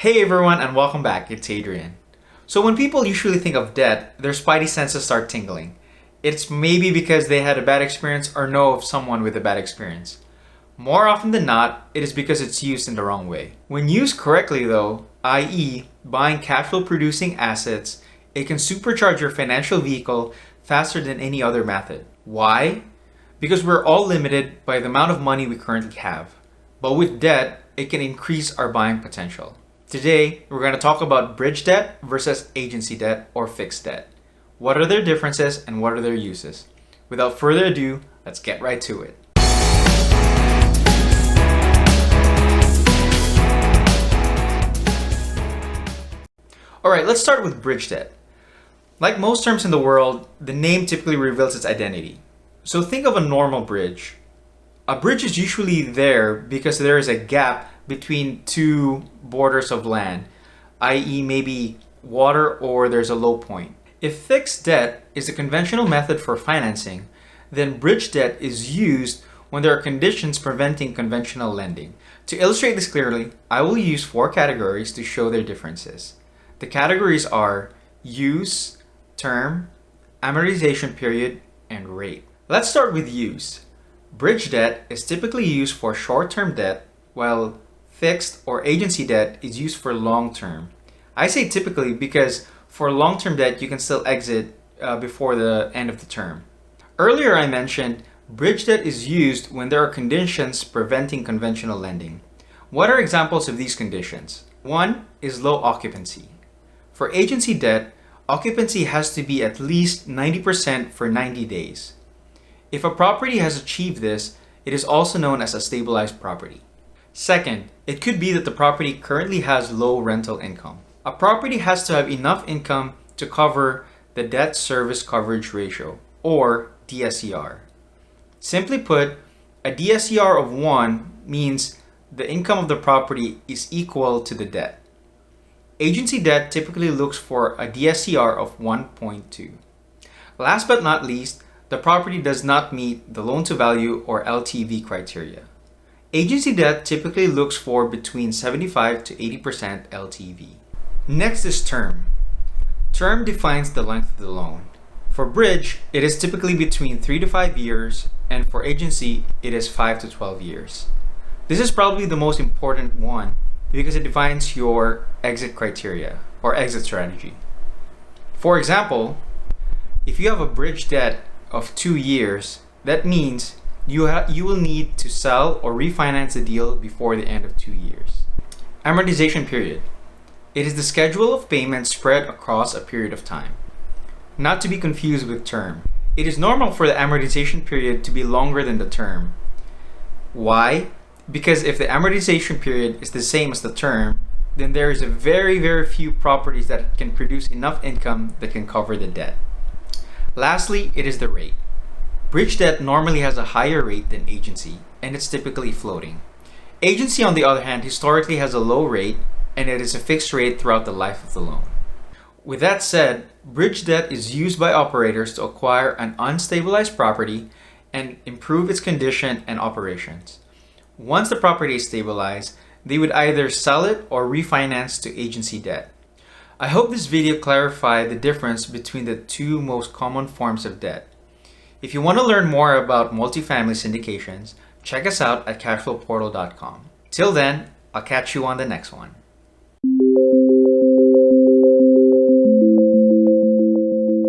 Hey everyone and welcome back, it's Adrian. So when people usually think of debt, their spidey senses start tingling. It's maybe because they had a bad experience or know of someone with a bad experience. More often than not, it is because it's used in the wrong way. When used correctly though, i.e. buying cash flow producing assets, it can supercharge your financial vehicle faster than any other method. Why? Because we're all limited by the amount of money we currently have. But with debt, it can increase our buying potential. Today, we're going to talk about bridge debt versus agency debt or fixed debt. What are their differences and what are their uses? Without further ado, let's get right to it. Alright, let's start with bridge debt. Like most terms in the world, the name typically reveals its identity. So think of a normal bridge. A bridge is usually there because there is a gap between two borders of land, i.e. maybe water or there's a low point. If fixed debt is a conventional method for financing, then bridge debt is used when there are conditions preventing conventional lending. To illustrate this clearly, I will use 4 categories to show their differences. The categories are use, term, amortization period, and rate. Let's start with use. Bridge debt is typically used for short-term debt, while fixed or agency debt is used for long-term. I say typically because for long-term debt, you can still exit before the end of the term. Earlier I mentioned bridge debt is used when there are conditions preventing conventional lending. What are examples of these conditions? One is low occupancy. For agency debt, occupancy has to be at least 90% for 90 days. If a property has achieved this, it is also known as a stabilized property. Second, it could be that the property currently has low rental income. A property has to have enough income to cover the debt service coverage ratio, or DSCR. Simply put, a DSCR of 1 means the income of the property is equal to the debt. Agency debt typically looks for a DSCR of 1.2. Last but not least, the property does not meet the loan-to-value or LTV criteria. Agency debt typically looks for between 75 to 80% LTV. Next is term. Term defines the length of the loan. For bridge, it is typically between 3 to 5 years, and for agency, it is 5 to 12 years. This is probably the most important one because it defines your exit criteria or exit strategy. For example, if you have a bridge debt of 2 years, that means you will need to sell or refinance the deal before the end of 2 years. Amortization period. It is the schedule of payments spread across a period of time. Not to be confused with term. It is normal for the amortization period to be longer than the term. Why? Because if the amortization period is the same as the term, then there is a very few properties that can produce enough income that can cover the debt. Lastly, it is the rate. Bridge debt normally has a higher rate than agency, and it's typically floating. Agency, on the other hand, historically has a low rate, and it is a fixed rate throughout the life of the loan. With that said, bridge debt is used by operators to acquire an unstabilized property and improve its condition and operations. Once the property is stabilized, they would either sell it or refinance to agency debt. I hope this video clarified the difference between the two most common forms of debt. If you want to learn more about multifamily syndications, check us out at cashflowportal.com. Till then, I'll catch you on the next one.